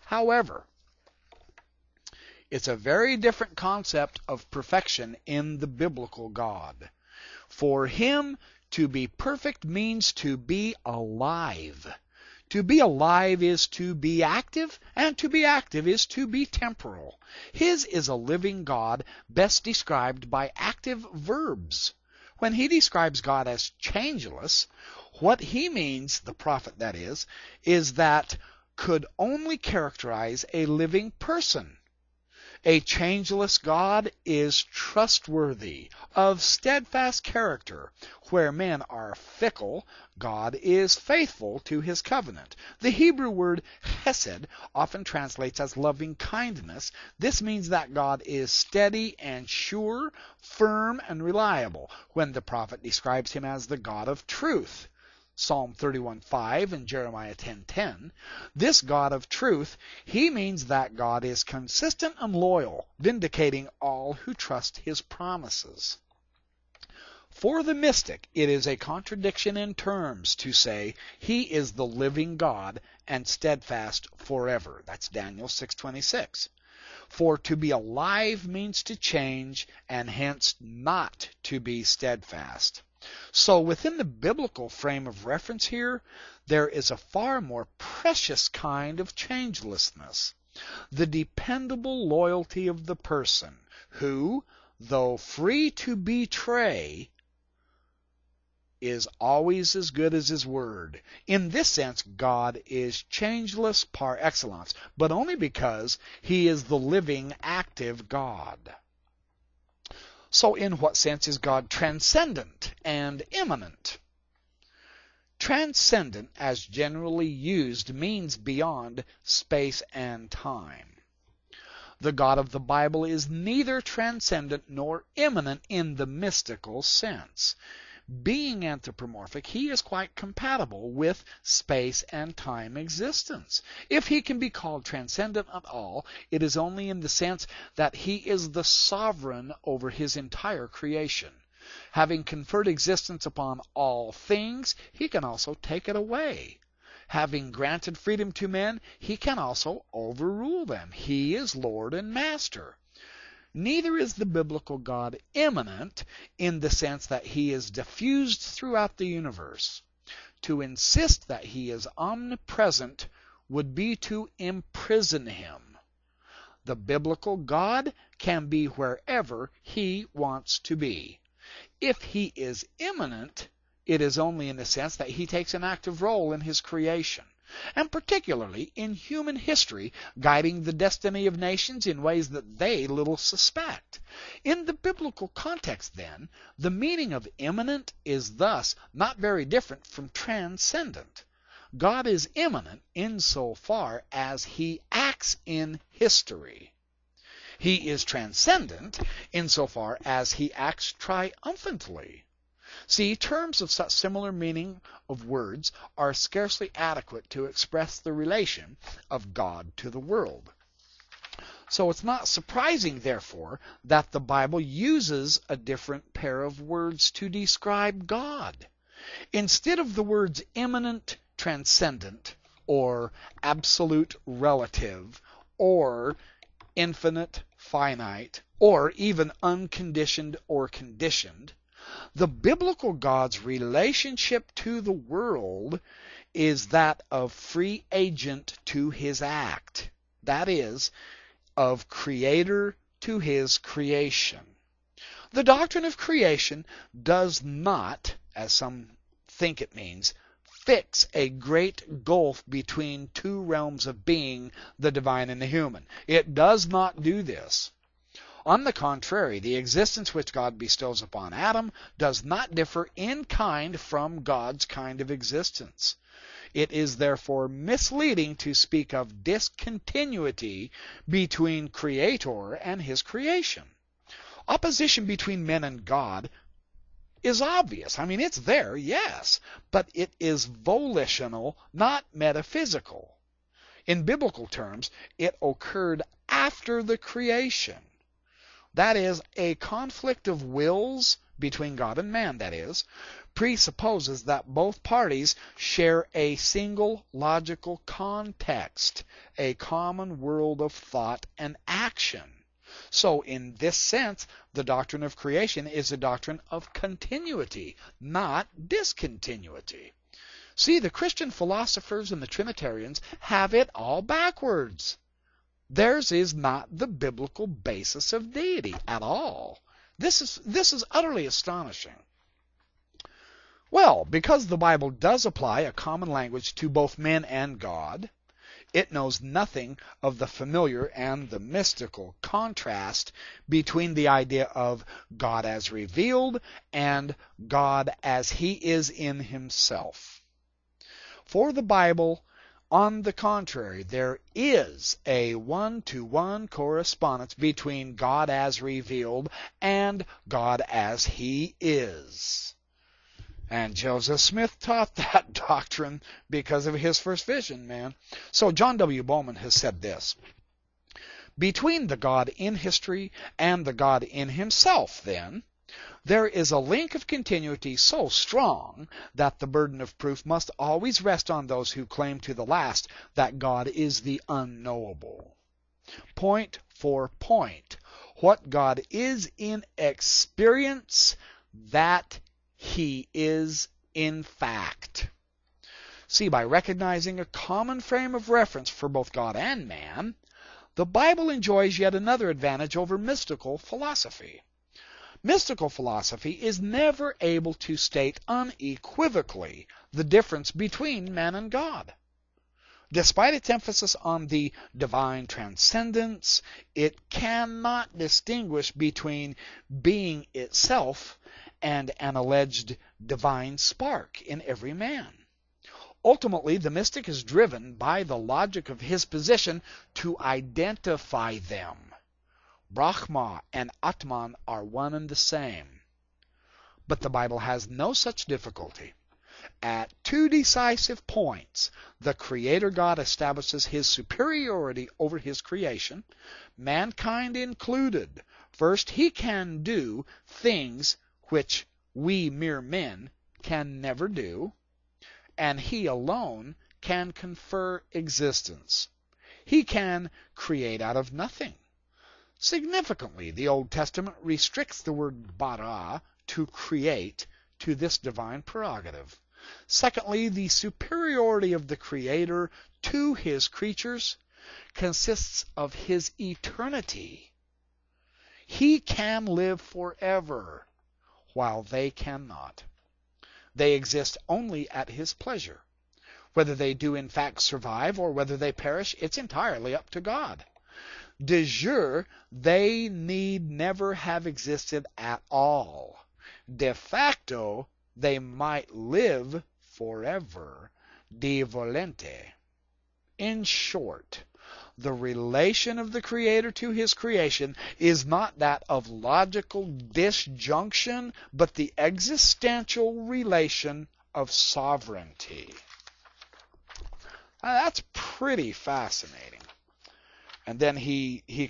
However, it's a very different concept of perfection in the biblical God. For him to be perfect means to be alive. To be alive is to be active, and to be active is to be temporal. His is a living God, best described by active verbs. When he describes God as changeless, what he means, the prophet that is that could only characterize a living person. A changeless God is trustworthy, of steadfast character. Where men are fickle, God is faithful to his covenant. The Hebrew word chesed often translates as loving kindness. This means that God is steady and sure, firm and reliable, when the prophet describes him as the God of truth. Psalm 31:5 and Jeremiah 10:10. This God of truth, he means that God is consistent and loyal, vindicating all who trust his promises. For the mystic, it is a contradiction in terms to say he is the living God and steadfast forever. That's Daniel 6:26. For to be alive means to change, and hence not to be steadfast. So within the biblical frame of reference here, there is a far more precious kind of changelessness. The dependable loyalty of the person who, though free to betray, is always as good as his word. In this sense, God is changeless par excellence, but only because he is the living, active God. So in what sense is God transcendent and immanent? Transcendent, as generally used, means beyond space and time. The God of the Bible is neither transcendent nor immanent in the mystical sense. Being anthropomorphic, he is quite compatible with space and time existence. If he can be called transcendent at all, it is only in the sense that he is the sovereign over his entire creation. Having conferred existence upon all things, he can also take it away. Having granted freedom to men, he can also overrule them. He is Lord and Master. Neither is the biblical God immanent in the sense that he is diffused throughout the universe. To insist that he is omnipresent would be to imprison him. The biblical God can be wherever he wants to be. If he is immanent, it is only in the sense that he takes an active role in his creation, and particularly in human history, guiding the destiny of nations in ways that they little suspect. In the biblical context, then, the meaning of immanent is thus not very different from transcendent. God is immanent insofar as he acts in history. He is transcendent insofar as he acts triumphantly. See, terms of such similar meaning of words are scarcely adequate to express the relation of God to the world. So it's not surprising, therefore, that the Bible uses a different pair of words to describe God. Instead of the words immanent, transcendent, or absolute relative, or infinite, finite, or even unconditioned or conditioned, the biblical God's relationship to the world is that of free agent to his act. That is, of creator to his creation. The doctrine of creation does not, as some think it means, fix a great gulf between two realms of being, the divine and the human. It does not do this. On the contrary, the existence which God bestows upon Adam does not differ in kind from God's kind of existence. It is therefore misleading to speak of discontinuity between Creator and his creation. Opposition between men and God is obvious. I mean, it's there, yes, but it is volitional, not metaphysical. In biblical terms, it occurred after the creation. That is, a conflict of wills between God and man, that is, presupposes that both parties share a single logical context, a common world of thought and action. So in this sense, the doctrine of creation is a doctrine of continuity, not discontinuity. See, the Christian philosophers and the Trinitarians have it all backwards. Theirs is not the biblical basis of deity at all. This is utterly astonishing. Well, because the Bible does apply a common language to both men and God, it knows nothing of the familiar and the mystical contrast between the idea of God as revealed and God as He is in Himself. For the Bible, on the contrary, there is a one-to-one correspondence between God as revealed and God as He is. And Joseph Smith taught that doctrine because of his first vision, man. So John W. Bowman has said this: between the God in history and the God in Himself, then, there is a link of continuity so strong that the burden of proof must always rest on those who claim to the last that God is the unknowable. Point for point, what God is in experience, that He is in fact. See, by recognizing a common frame of reference for both God and man, the Bible enjoys yet another advantage over mystical philosophy. Mystical philosophy is never able to state unequivocally the difference between man and God. Despite its emphasis on the divine transcendence, it cannot distinguish between being itself and an alleged divine spark in every man. Ultimately, the mystic is driven by the logic of his position to identify them. Brahma and Atman are one and the same. But the Bible has no such difficulty. At two decisive points, the Creator God establishes His superiority over His creation, mankind included. First, He can do things which we mere men can never do, and He alone can confer existence. He can create out of nothing. Significantly, the Old Testament restricts the word bara, to create, to this divine prerogative. Secondly, the superiority of the Creator to His creatures consists of His eternity. He can live forever, while they cannot. They exist only at His pleasure. Whether they do in fact survive or whether they perish, it's entirely up to God. De jure, they need never have existed at all. De facto, they might live forever. De volente. In short, the relation of the Creator to His creation is not that of logical disjunction, but the existential relation of sovereignty. That's pretty fascinating. And then he